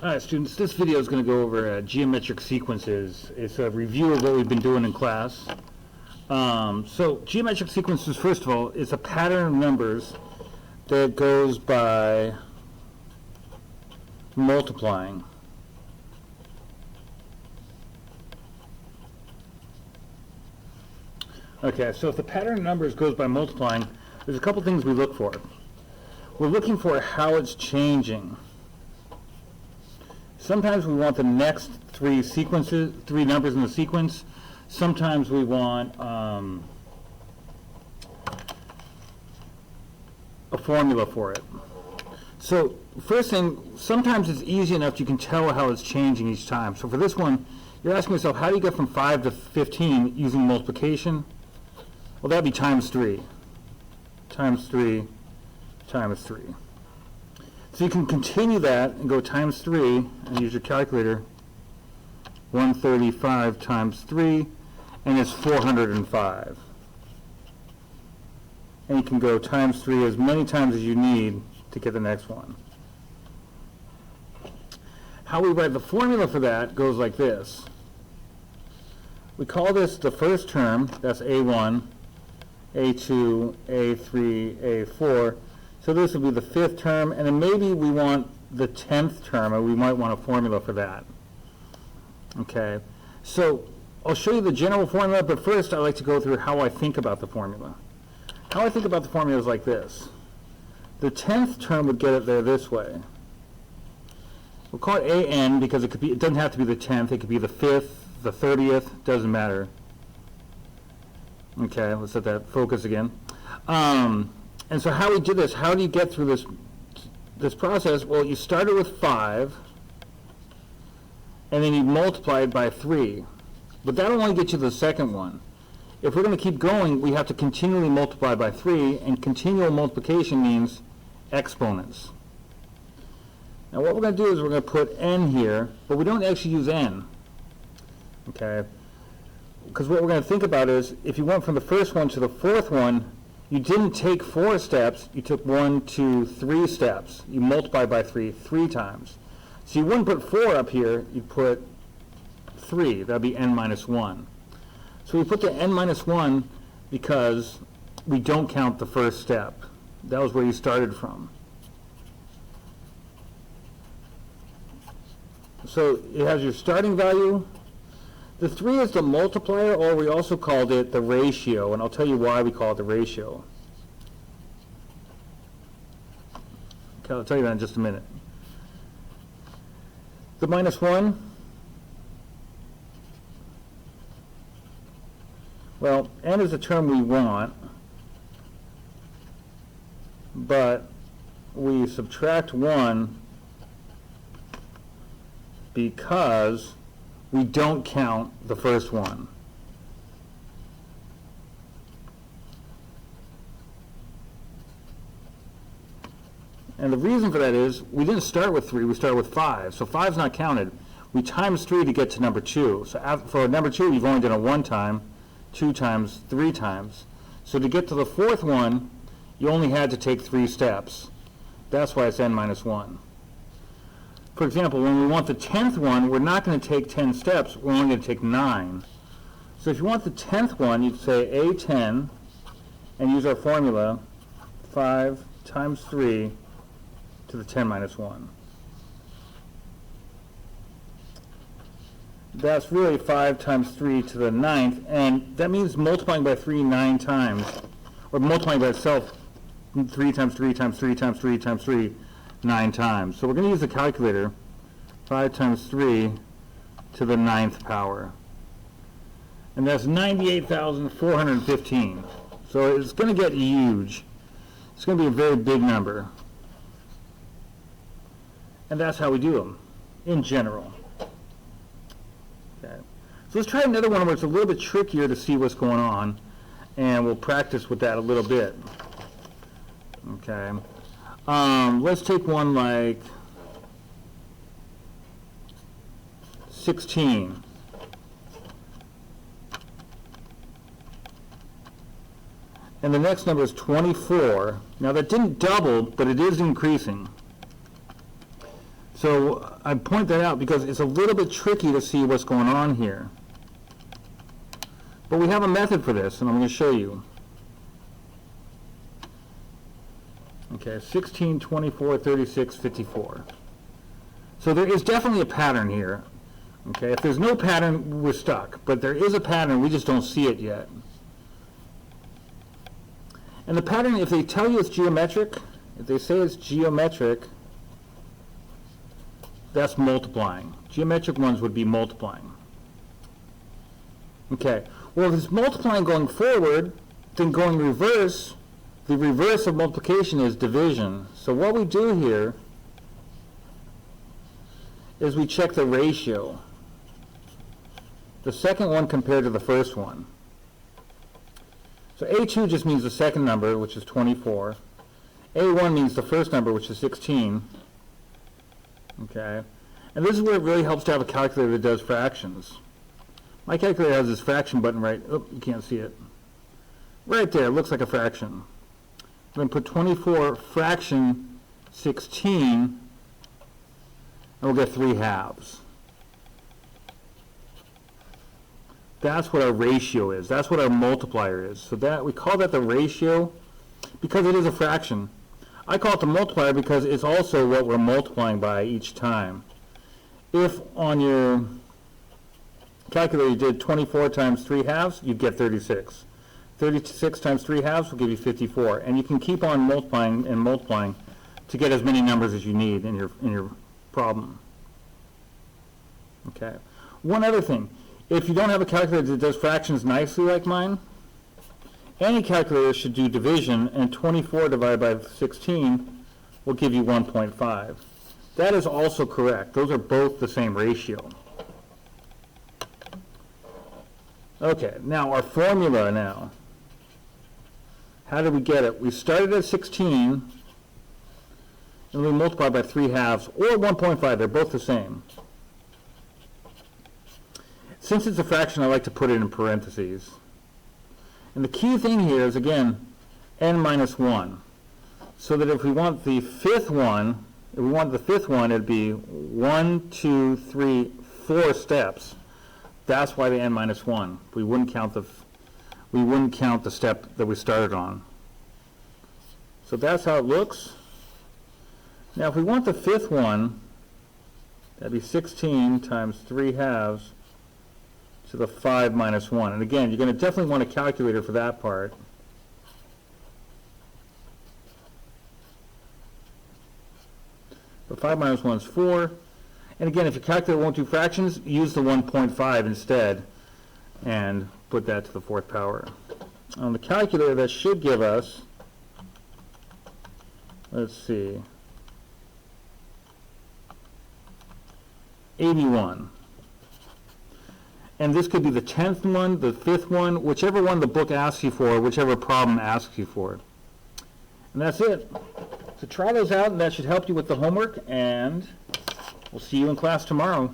All right, students, this video is going to go over geometric sequences. It's a review of what we've been doing in class. So geometric sequences, first of all, is a pattern of numbers that goes by multiplying. Okay, so if the pattern of numbers goes by multiplying, there's a couple things we look for. We're looking for how it's changing. Sometimes we want the next three numbers in the sequence. Sometimes we want a formula for it. So first thing, sometimes it's easy enough you can tell how it's changing each time. So for this one, you're asking yourself, how do you get from 5 to 15 using multiplication? Well, that'd be times 3. Times 3 times 3. So you can continue that and go times 3 and use your calculator. 135 times 3, and it's 405. And you can go times 3 as many times as you need to get the next one. How we write the formula for that goes like this. We call this the first term, that's A1, A2, A3, A4. So this will be the fifth term, and then maybe we want the 10th term, or we might want a formula for that. Okay, so I'll show you the general formula, but first I'd like to go through how I think about the formula. How I think about the formula is like this. The 10th term would get it there this way. We'll call it AN because it doesn't have to be the 10th, it could be the 5th, the 30th, doesn't matter. Okay, let's let that focus again. And so how we do this, how do you get through this process? Well, you started with 5, and then you multiply it by 3. But that'll only get you the second one. If we're going to keep going, we have to continually multiply by 3, and continual multiplication means exponents. Now what we're going to do is we're going to put n here, but we don't actually use n. Okay? Because what we're going to think about is, if you went from the first one to the fourth one, you didn't take 4 steps, you took 1, 2, 3 steps. You multiply by 3 times. So you wouldn't put 4 up here, you'd put 3. That would be n minus 1. So we put the n minus 1 because we don't count the first step. That was where you started from. So it has your starting value. The 3 is the multiplier, or we also called it the ratio, and I'll tell you why we call it the ratio. Okay, I'll tell you that in just a minute. The minus 1, well, n is a term we want, but we subtract 1 because we don't count the first one. And the reason for that is we didn't start with 3, we started with 5. So 5 is not counted. We times 3 to get to number 2. So for number 2, you've only done it 1 time, 2 times, 3 times. So to get to the fourth one, you only had to take 3 steps. That's why it's n minus 1. For example, when we want the 10th one, we're not going to take 10 steps, we're only going to take 9. So if you want the 10th one, you'd say A10 and use our formula, 5 times 3 to the 10 minus 1. That's really 5 times 3 to the 9th, and that means multiplying by 3 9 times, or multiplying by itself 3 times 3 times 3 times 3 times 3 9 times. So we're going to use the calculator. 5 times 3 to the 9th power. And that's 98,415. So it's going to get huge. It's going to be a very big number. And that's how we do them, in general. Okay. So let's try another one where it's a little bit trickier to see what's going on. And we'll practice with that a little bit. Okay. Let's take one like 16. And the next number is 24. Now that didn't double, but it is increasing. So I point that out because it's a little bit tricky to see what's going on here. But we have a method for this, and I'm going to show you. Okay, 16, 24, 36, 54. So there is definitely a pattern here. Okay, if there's no pattern, we're stuck. But there is a pattern, we just don't see it yet. And the pattern, if they tell you it's geometric, if they say it's geometric, that's multiplying. Geometric ones would be multiplying. Okay, well if it's multiplying going forward, then going reverse, the reverse of multiplication is division. So what we do here is we check the ratio. The second one compared to the first one. So A2 just means the second number, which is 24. A1 means the first number, which is 16. Okay, and this is where it really helps to have a calculator that does fractions. My calculator has this fraction button right, oh, you can't see it. Right there, it looks like a fraction. I'm going to put 24 fraction 16, and we'll get 3 halves. That's what our ratio is. That's what our multiplier is. So that we call that the ratio because it is a fraction. I call it the multiplier because it's also what we're multiplying by each time. If on your calculator you did 24 times 3 halves, you'd get 36. 36 times 3 halves will give you 54. And you can keep on multiplying and multiplying to get as many numbers as you need in your problem. Okay. One other thing. If you don't have a calculator that does fractions nicely like mine, any calculator should do division, and 24 divided by 16 will give you 1.5. That is also correct. Those are both the same ratio. Okay, now our formula now. How did we get it? We started at 16, and we multiplied by 3 halves, or 1.5. They're both the same. Since it's a fraction, I like to put it in parentheses. And the key thing here is, again, n minus 1. So that if we want the fifth one, it'd be 1, 2, 3, 4 steps. That's why the n minus 1. We wouldn't count the step that we started on. So that's how it looks. Now if we want the fifth one, that'd be 16 times 3 halves to the 5 minus 1. And again, you're going to definitely want a calculator for that part. So 5 minus 1 is 4. And again, if your calculator won't do fractions, use the 1.5 instead and put that to the 4th power. On the calculator, that should give us, let's see, 81. And this could be the 10th one, the 5th one, whichever one the book asks you for, whichever problem asks you for. And that's it. So try those out, and that should help you with the homework, and we'll see you in class tomorrow.